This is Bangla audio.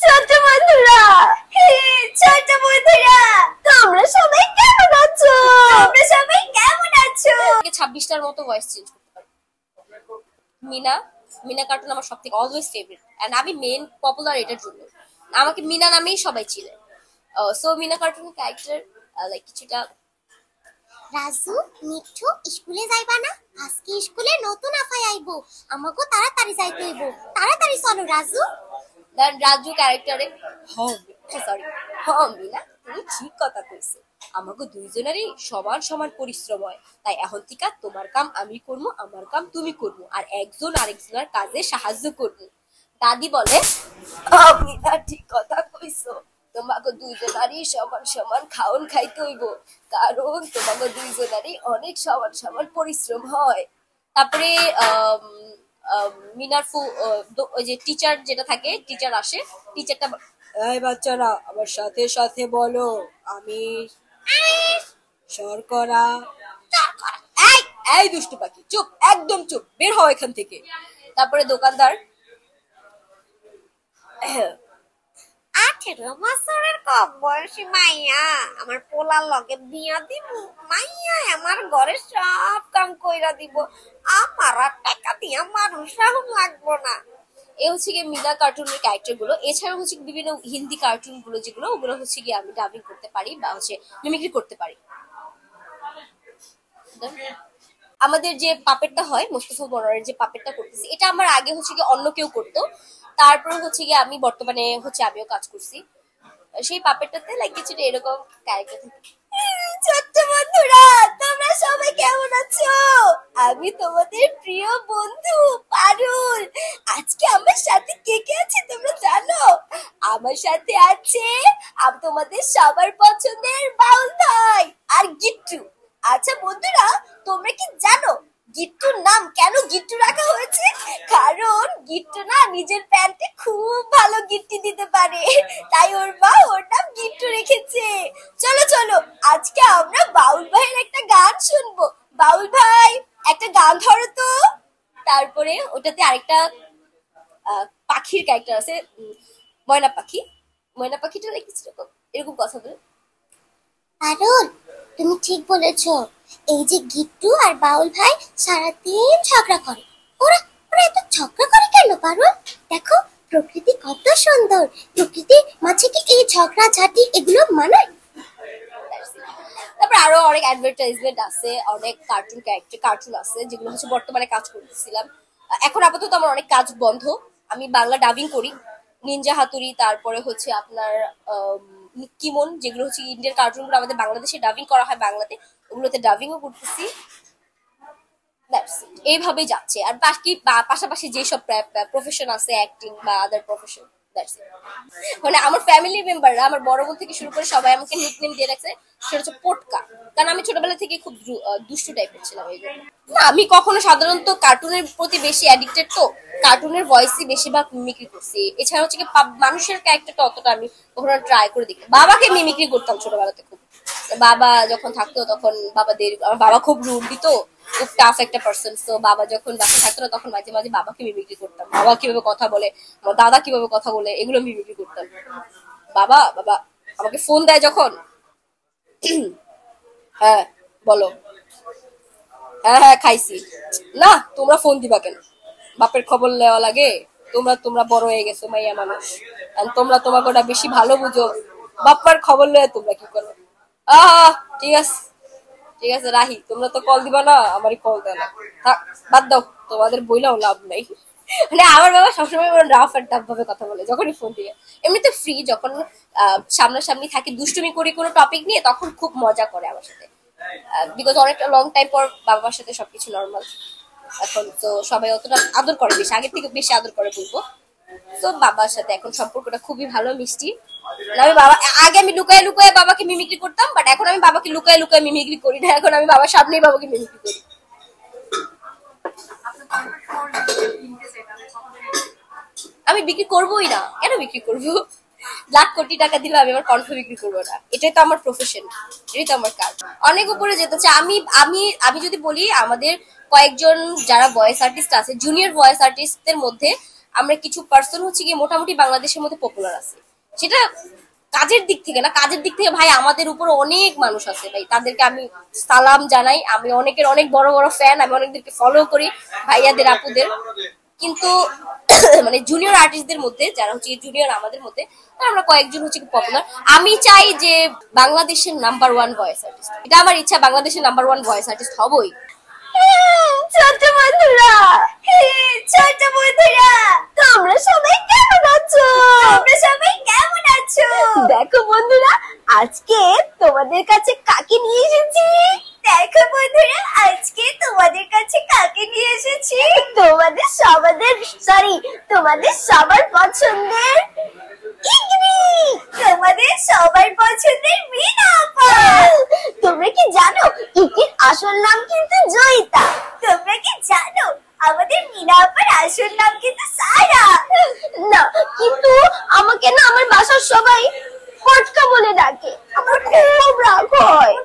ছোট বন্ধুরা, ছোট বন্ধুরা, তোমরা সবাই কেমন আছো? তোমরা সবাই কেমন আছো? 26টার মতো ভয়েস চেঞ্জ করতে পারি। মিনা মিনা কার্টুন আমার সবথেকে অলওয়েজ ফেভারিট, এন্ড আমি মেন পপুলার এটার জন্য আমাকে মিনা নামেই সবাই চিনে। সো মিনা কার্টুনের ক্যারেক্টার লাইক কিছুটা। রাজু, মিঠু স্কুলে যাইবা না? আজকে স্কুলে নতুন আফাই আইবো, আমাকে তাড়াতাড়ি যাইতে হইব। তাড়াতাড়ি চলো রাজু। দেন রাজু ক্যারেক্টারে মিনা, তুমি ঠিক কথা কইছো। আমাকে দুইজনেরই সমান সমান পরিশ্রম হয়, তাই এখন থেকে তোমার কাম আমি করবো, আমার কাম তুমি করবো, আর একজন আরেকজনের কাজে সাহায্য করবো। দাদি বলে মিনা ঠিক কথা কইছো, তোমাকে দুইজনারই সমান সমান খাওন খাইতে হইব, কারণ তোমাকে দুইজনারই অনেক সমান সমান পরিশ্রম হয়। তারপরে মিনার ওই যে টিচার যেটা থাকে, টিচার আসে, টিচারটা এই বাচ্চারা আমার সাথে সাথে বলো আমি শর্করা। এই এই দুষ্টু পাখি, চুপ, একদম চুপ, বের হও এখান থেকে। তারপরে দোকানদার 18 বছরের কম বয়সী মাইয়া আমার পোলার লগে বিয়া দিব। মাইয়া আমার ঘরে সব কাম কইরা দিব, আমার আর টাকা দিয়া মানুষ রাখুন লাগবো না। এ হচ্ছে গিয়ে মিনা কার্টুনের ক্যারেক্টার গুলো। এছাড়াও হচ্ছে বিভিন্ন হিন্দি কার্টুন গুলো যেগুলো, ওগুলো হচ্ছে গিয়ে আমি ডাবিং করতে পারি বা হচ্ছে মিমিক্রি করতে পারি। আমাদের যে পাপেটটা হয়, মোস্তফা বড়ারের যে পাপেটটা করতেছি, এটা আমার আগে হচ্ছে গিয়ে অন্য কেউ করতো, তারপর হচ্ছে গিয়ে আমি বর্তমানে হচ্ছে আমিও কাজ করছি। সেই পাপেটটাতে লাইক কিছুটা এরকম ক্যারেক্টার থাকে। ছোট্ট বন্ধুরা, তোমরা সবাই কেমন আছো? আমি তোমাদের প্রিয় বন্ধু পারুল। আজকে আমার সাথে কে কে আছে তোমরা জানো? আমার সাথে আছে তোমাদের সবার পছন্দের বাউল ভাই আর গিট্টু। আচ্ছা বন্ধুরা, তোমরা কি জানো গিট্টুর নাম কেন গিট্টু রাখা হয়েছে? কারণ গিট্টু না নিজের প্যান্টে খুব ভালো গিট্টি দিতে পারে, তাই ওর মা ওর নাম গিট্টু রেখেছে। চলো চলো, আজকে আমরা বাউল ভাইয়ের একটা গান শুনবো। বাউল ভাই, একটা গান ধরো তো। তারপরে ওটাতে আরেকটা পাখির ক্যারেক্টার আছে, ময়না পাখি। ময়না পাখিটা লাইক এরকম কথা বলে। পারুল, তুমি ঠিক বলেছ। এই যে গিট্টু আর বাউল ভাই সারাদিন ঝগড়া করে। ওরা ওরা এত ঝগড়া করে কেন পারুল? দেখো প্রকৃতি কত সুন্দর, প্রকৃতির মাঝে কি এই ঝগড়া ঝাঁটি এগুলো মানায়? তারপর আরো অনেক অ্যাডভার্টাইজমেন্ট আছে, অনেক কার্টুন আছে যেগুলো হচ্ছে বর্তমানে কাজ করতেছিলাম। এখন আপাতত আমার অনেক কাজ বন্ধ। আমি বাংলা ডাবিং করি, নিনজা হাতুড়ি, তারপরে হচ্ছে আপনার কিমন, যেগুলো হচ্ছে ইন্ডিয়ান কার্টুন গুলো আমাদের বাংলাদেশে ডাবিং করা হয় বাংলাতে, ওগুলোতে ডাবিংও করতেছি। এইভাবেই যাচ্ছে। আর বাকি পাশাপাশি যেসব প্রফেশন আছে, অ্যাক্টিং বা আদার প্রফেশন, মানে আমার ফ্যামিলি মেম্বাররা, আমার বড় বোন থেকে শুরু করে সবাই আমাকে নিকনেম দিয়ে রাখছে, সেটা হচ্ছে পটকা। কারণ আমি ছোটবেলা থেকে খুব দুষ্টু টাইপের ছিলাম। এই জন্য না, আমি কখনো সাধারণত কার্টুনের প্রতি বেশি অ্যাডিক্টেড, তো কার্টুনের ভয়েসই বেশিরভাগ মিমিক্রি করছি। এছাড়া হচ্ছে কি মানুষের ক্যারেক্টারটা অতটা আমি কখনো ট্রাই করে দেখি। বাবাকে মিমিক্রি করতাম ছোটবেলাতে খুব। বাবা যখন থাকতো তখন আমার বাবা খুব রুড দিত, খুব টাফ একটা পার্সন। তো বাবা যখন বাসা থাকতো না, তখন মাঝে মাঝে বাবাকে মিমিক্রি করতাম। বাবা কিভাবে কথা বলে, আমার দাদা কিভাবে কথা বলে, এগুলো মিমিক্রি করতাম। বাবা বাবা আমাকে ফোন দেয় যখন, হ্যাঁ বলো, হ্যাঁ হ্যাঁ খাইছি। না তোমরা ফোন দিবা কেন? বাপের খবর নেওয়া লাগে? তোমরা বড় হয়ে গেছো, মাইয়া মানুষ, তোমরা তোমাকে ওটা বেশি ভালো বুঝো। বাপ্পার খবর লয়ে তোমরা কি করো? ঠিক আছে ঠিক আছে রাহি, তোমরা তো কল দিবা না, আমারই কল দেয় না, থাক বাদ দাও, তোমাদের বইলাও লাভ নাই। মানে আমার বাবা সবসময় রাফ আর টাফ ভাবে কথা বলে যখনই ফোন দিয়ে। এমনিতে ফ্রি যখন সামনাসামনি থাকি, দুষ্টুমি করি কোনো টপিক নিয়ে, তখন খুব মজা করে আমার সাথে। বিকজ অনেকটা লং টাইম পর বাবার সাথে সবকিছু নর্মাল। এখন তো সবাই অতটা আদর করে, বেশি আগের থেকে বেশি আদর করে বলবো। তো বাবার সাথে এখন সম্পর্কটা খুবই ভালো, মিষ্টি। আমি আগে আমি লুকায় লুকায় বাবাকে মিমিক্রি করতাম, বাট এখন আমি বাবাকে লুকায় লুকায় মিমিক্রি করি না, এখন আমি বাবার সামনেই বাবাকে মিমিক্রি করি। আমি বিক্রি করবোই না, কেন বিক্রি করবো? লাখ কোটি টাকা দিলে আমি আমার কণ্ঠ বিক্রি করবো না? এটাই তো আমার প্রফেশন, এটাই তো আমার কাজ। অনেক উপরে যেতে চাই আমি। আমি যদি বলি, আমাদের কয়েকজন যারা ভয়েস আর্টিস্ট আছে, জুনিয়র ভয়েস আর্টিস্টদের মধ্যে আমরা কিছু পার্সন হচ্ছে কি মোটামুটি বাংলাদেশের মধ্যে পপুলার আছে, সেটা কাজের দিক থেকে না, কাজের দিক থেকে ভাই আমাদের উপর অনেক মানুষ আছে ভাই, তাদেরকে আমি সালাম জানাই, আমি অনেকের অনেক বড় বড় ফ্যান, আমি অনেকদেরকে ফলো করি ভাইয়াদের আপুদের। কিন্তু মানে জুনিয়র আর্টিস্টদের মধ্যে যারা হচ্ছে জুনিয়র আমাদের মধ্যে আমরা কয়েকজন হচ্ছে পপুলার। আমি চাই যে বাংলাদেশের নাম্বার ওয়ান ভয়েস আর্টিস্ট, এটা আমার ইচ্ছা, বাংলাদেশের নাম্বার ওয়ান ভয়েস আর্টিস্ট হবই। ছোট বন্ধুরা, ছোট বন্ধুরা, তোমরা সবাই কেমন আছো? তোমরা সবাই কেমন আছো? দেখো বন্ধুরা, আজকে তোমাদের কাছে কাকে নিয়ে এসেছি। দেখো বন্ধুরা, আজকে তোমাদের কাছে কাকে নিয়ে এসেছি। তোমাদের সবার পছন্দের ইংরি, তোমাদের সবার পছন্দের মিনা আপা। তোমরা কি জানো ইকির আসল নাম কিন্তু জয়িতা? তোমরা কি জানো আমাদের মিনা আপার আসল নাম কিন্তু সারা? না, কিন্তু আমাকে না আমার বাসার সবাই ফটকা বলে ডাকে, আমার খুব রাগ হয়।